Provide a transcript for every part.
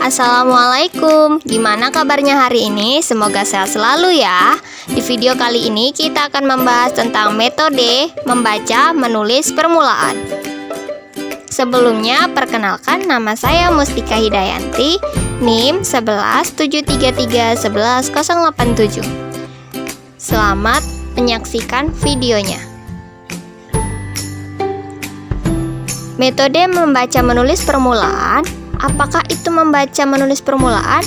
Assalamualaikum, gimana kabarnya hari ini? Semoga sehat selalu ya. Di video kali ini kita akan membahas tentang metode membaca menulis permulaan. Sebelumnya, perkenalkan nama saya Mustika Hidayanti, NIM 11733111087. Selamat menyaksikan videonya. Metode membaca menulis permulaan. Apakah itu membaca menulis permulaan?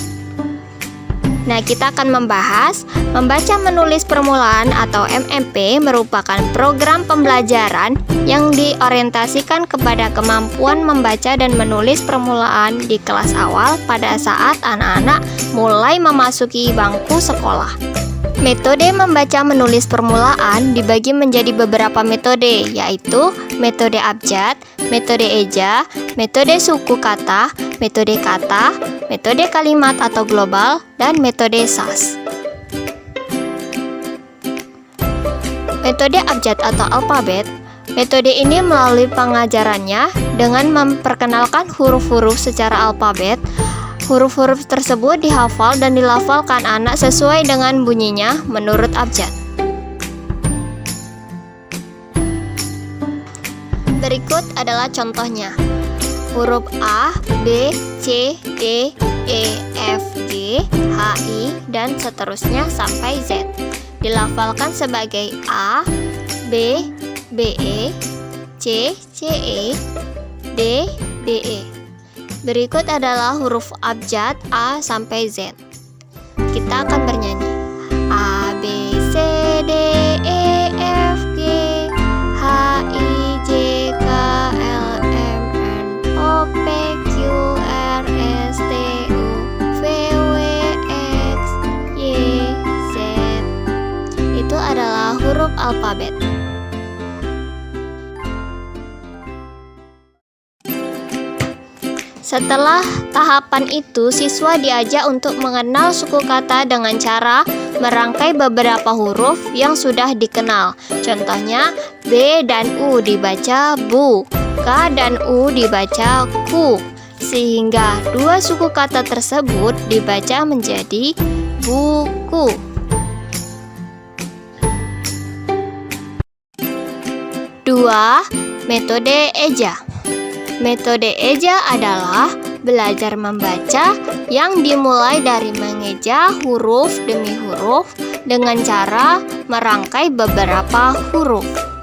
Nah, kita akan membahas membaca menulis permulaan atau MMP merupakan program pembelajaran yang diorientasikan kepada kemampuan membaca dan menulis permulaan di kelas awal pada saat anak-anak mulai memasuki bangku sekolah. Metode membaca menulis permulaan dibagi menjadi beberapa metode, yaitu metode abjad, metode eja, metode suku kata, metode kalimat atau global, dan metode SAS. Metode abjad atau alfabet, metode ini melalui pengajarannya dengan memperkenalkan huruf-huruf secara alfabet. Huruf-huruf tersebut dihafal dan dilafalkan anak sesuai dengan bunyinya menurut abjad. Berikut adalah contohnya. Huruf A, B, C, D, E, F, G, H, I, dan seterusnya sampai Z. Dilafalkan sebagai A, B, BE, C, CE, D, DE. Berikut adalah huruf abjad A sampai Z. Kita akan bernyanyi. A, B, C, D, E, F, G, H, I, J, K, L, M, N, O, P, Q, R, S, T, U, V, W, X, Y, Z. Itu adalah huruf alfabet. Setelah tahapan itu, siswa diajak untuk mengenal suku kata dengan cara merangkai beberapa huruf yang sudah dikenal. Contohnya, B dan U dibaca bu, K dan U dibaca ku, sehingga dua suku kata tersebut dibaca menjadi buku. Dua, metode eja. Metode eja adalah belajar membaca yang dimulai dari mengeja huruf demi huruf dengan cara merangkai beberapa huruf.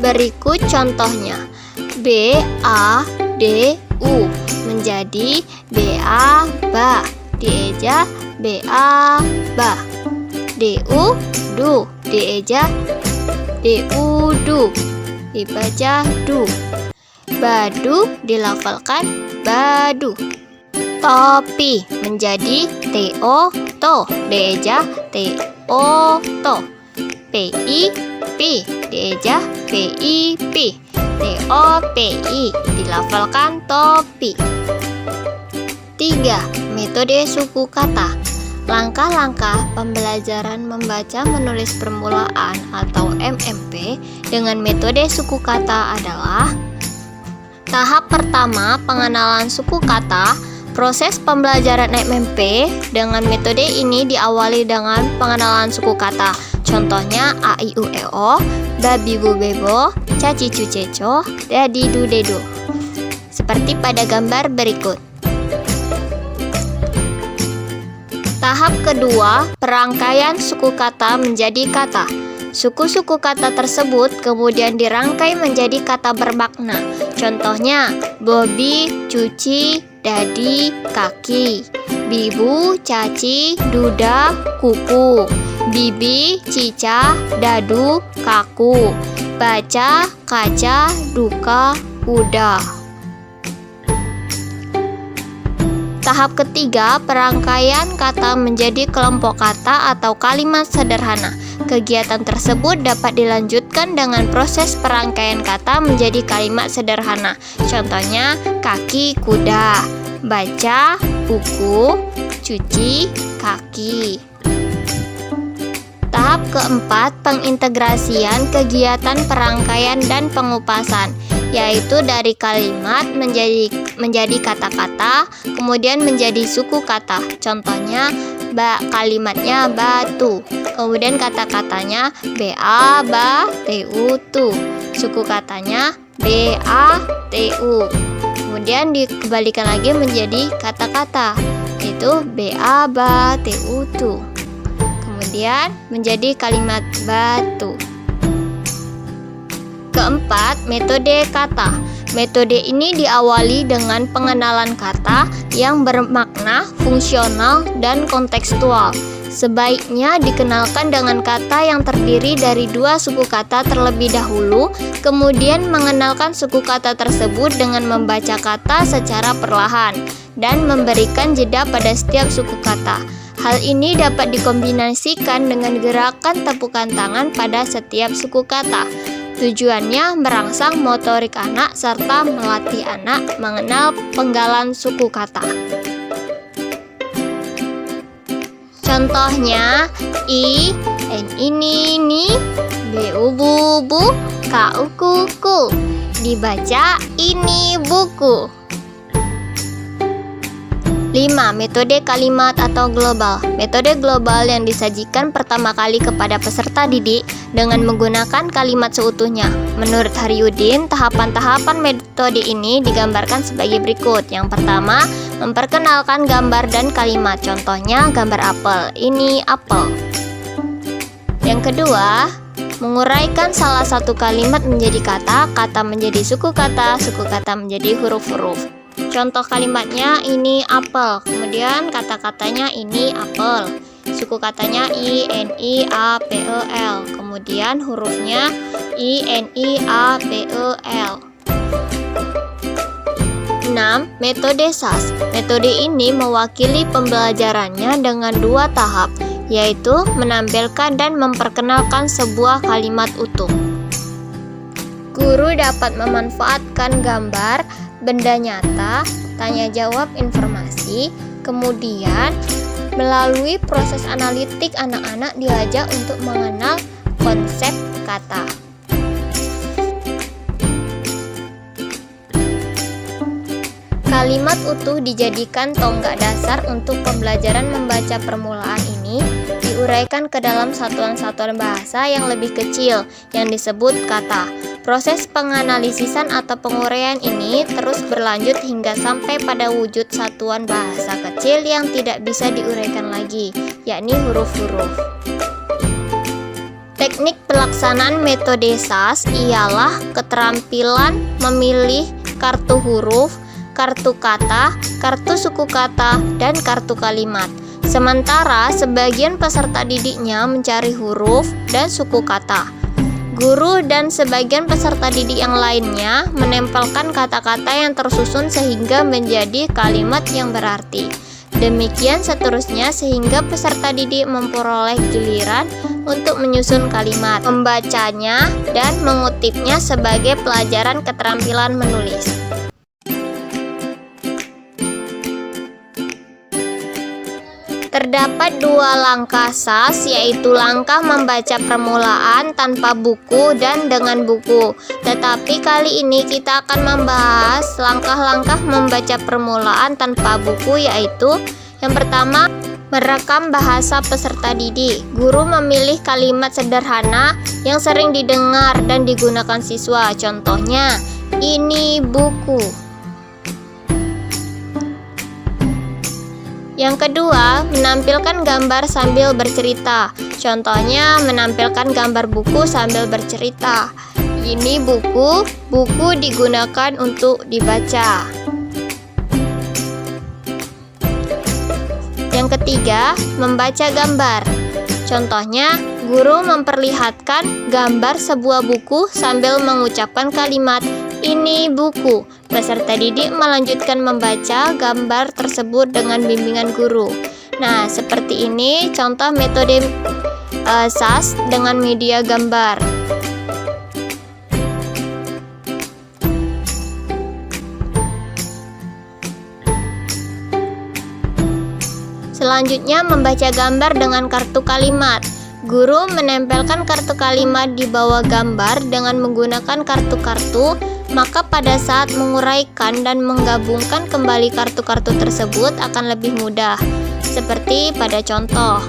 Berikut contohnya. B, A, D, U menjadi BA, ba. Dieja BA, ba. DU, du. Dieja DU, du. Dibaca du. Badu dilafalkan badu. Topi menjadi TO, to. Dieja TO, to. PI, pi. Dieja PIP. TOPI dilafalkan topi. 3. Metode suku kata. Langkah-langkah pembelajaran membaca menulis permulaan atau MMP dengan metode suku kata adalah: tahap pertama, pengenalan suku kata. Proses pembelajaran MMP dengan metode ini diawali dengan pengenalan suku kata. Contohnya a, i, u, e, o, babi, bu, bebo, caci, cu, ceco, dadi, du, dedo. Seperti pada gambar berikut. Tahap kedua, perangkaian suku kata menjadi kata. Suku-suku kata tersebut kemudian dirangkai menjadi kata bermakna. Contohnya, bobi, cuci, dadi, kaki. Bibu, caci, duda, kuku. Bibi, cica, dadu, kaku. Baca, kaca, duka, kuda. Tahap ketiga, perangkaian kata menjadi kelompok kata atau kalimat sederhana. Kegiatan tersebut dapat dilanjutkan dengan proses perangkaian kata menjadi kalimat sederhana. Contohnya, kaki kuda, baca buku, cuci kaki. Tahap keempat, pengintegrasian kegiatan perangkaian dan pengupasan, yaitu dari kalimat menjadi kata-kata, kemudian menjadi suku kata. Contohnya, kalimatnya batu, kemudian kata-katanya ba, ba, tu, tu. Suku katanya ba, tu. Kemudian dikembalikan lagi menjadi kata-kata, yaitu ba, ba, tu, tu. Kemudian menjadi kalimat batu. Keempat, metode kata. Metode ini diawali dengan pengenalan kata yang bermakna, fungsional, dan kontekstual. Sebaiknya dikenalkan dengan kata yang terdiri dari dua suku kata terlebih dahulu, kemudian mengenalkan suku kata tersebut dengan membaca kata secara perlahan, dan memberikan jeda pada setiap suku kata. Hal ini dapat dikombinasikan dengan gerakan tepukan tangan pada setiap suku kata. Tujuannya merangsang motorik anak serta melatih anak mengenal penggalan suku kata. Contohnya, ini, bu, kau, kuku. Dibaca, ini buku. 5. Metode kalimat atau global. Metode global yang disajikan pertama kali kepada peserta didik dengan menggunakan kalimat seutuhnya. Menurut Haryudin, tahapan-tahapan metode ini digambarkan sebagai berikut. Yang pertama, memperkenalkan gambar dan kalimat. Contohnya, gambar apel. Ini apel. Yang kedua, menguraikan salah satu kalimat menjadi kata, kata menjadi suku kata menjadi huruf-huruf. Contoh kalimatnya ini apel, kemudian kata-katanya ini apel, suku katanya INIAPEL, kemudian hurufnya INIAPEL. 6. Metode SAS. Metode ini mewakili pembelajarannya dengan dua tahap, yaitu menampilkan dan memperkenalkan sebuah kalimat utuh. Guru dapat memanfaatkan gambar, benda nyata, tanya jawab informasi, kemudian melalui proses analitik anak-anak diajak untuk mengenal konsep kata. Kalimat utuh dijadikan tonggak dasar untuk pembelajaran membaca. Permulaan ini diuraikan ke dalam satuan-satuan bahasa yang lebih kecil yang disebut kata. Proses penganalisisan atau penguraian ini terus berlanjut hingga sampai pada wujud satuan bahasa kecil yang tidak bisa diuraikan lagi, yakni huruf-huruf. Teknik pelaksanaan metode SAS ialah keterampilan memilih kartu huruf, kartu kata, kartu suku kata, dan kartu kalimat. Sementara sebagian peserta didiknya mencari huruf dan suku kata. Guru dan sebagian peserta didik yang lainnya menempelkan kata-kata yang tersusun sehingga menjadi kalimat yang berarti. Demikian seterusnya sehingga peserta didik memperoleh giliran untuk menyusun kalimat, membacanya, dan mengutipnya sebagai pelajaran keterampilan menulis. Terdapat dua langkah SAS, yaitu langkah membaca permulaan tanpa buku dan dengan buku. Tetapi kali ini kita akan membahas langkah-langkah membaca permulaan tanpa buku, yaitu yang pertama, merekam bahasa peserta didik. Guru memilih kalimat sederhana yang sering didengar dan digunakan siswa. Contohnya, ini buku. Yang kedua, menampilkan gambar sambil bercerita. Contohnya, menampilkan gambar buku sambil bercerita. Ini buku, buku digunakan untuk dibaca. Yang ketiga, membaca gambar. Contohnya, guru memperlihatkan gambar sebuah buku sambil mengucapkan kalimat, ini buku. peserta didik melanjutkan membaca gambar tersebut dengan bimbingan guru. Nah, seperti ini contoh metode SAS dengan media gambar. Selanjutnya, membaca gambar dengan kartu kalimat. Guru menempelkan kartu kalimat di bawah gambar dengan menggunakan kartu-kartu, maka pada saat menguraikan dan menggabungkan kembali kartu-kartu tersebut akan lebih mudah, seperti pada contoh.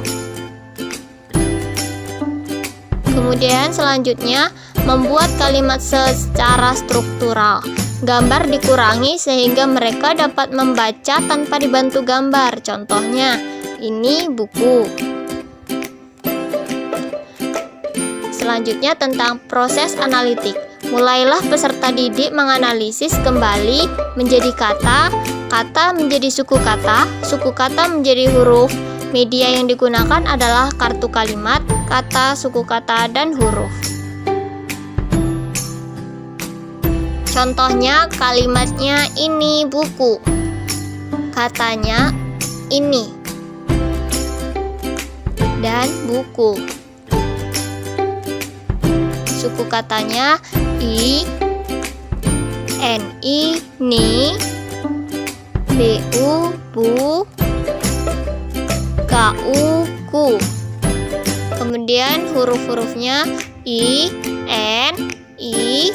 Kemudian selanjutnya, membuat kalimat secara struktural. Gambar dikurangi sehingga mereka dapat membaca tanpa dibantu gambar. Contohnya, ini buku. Selanjutnya tentang proses analitik. Mulailah peserta didik menganalisis kembali menjadi kata, kata menjadi suku kata menjadi huruf. Media yang digunakan adalah kartu kalimat, kata, suku kata, dan huruf. Contohnya, kalimatnya ini buku, katanya ini, dan buku. Suku katanya i, ni, ni, bu, bu, ku. Kemudian huruf-hurufnya i, n, i,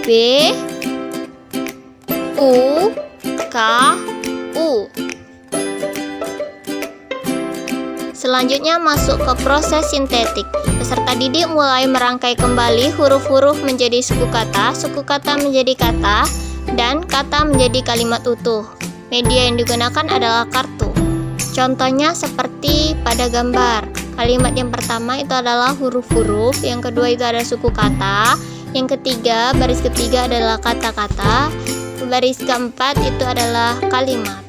b, u, k, u. Selanjutnya masuk ke proses sintetik. Peserta didik mulai merangkai kembali huruf-huruf menjadi suku kata menjadi kata, dan kata menjadi kalimat utuh. Media yang digunakan adalah kartu. Contohnya seperti pada gambar. Kalimat yang pertama itu adalah huruf-huruf, yang kedua itu ada suku kata, yang ketiga, baris ketiga adalah kata-kata, baris keempat itu adalah kalimat.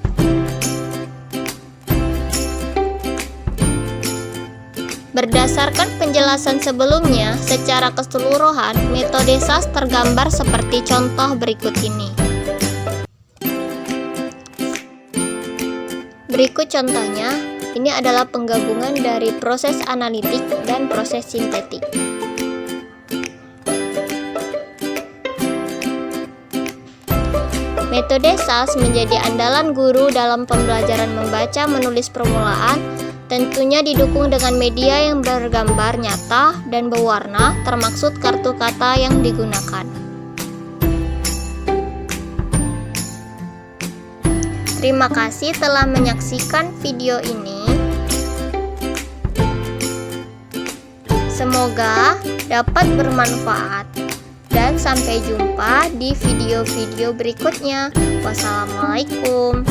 Berdasarkan penjelasan sebelumnya, secara keseluruhan, metode SAS tergambar seperti contoh berikut ini. Berikut contohnya, ini adalah penggabungan dari proses analitik dan proses sintetik. Metode SAS menjadi andalan guru dalam pembelajaran membaca menulis permulaan, tentunya didukung dengan media yang bergambar nyata dan berwarna, termaksud kartu kata yang digunakan. Terima kasih telah menyaksikan video ini. Semoga dapat bermanfaat. Dan sampai jumpa di video-video berikutnya. Wassalamualaikum.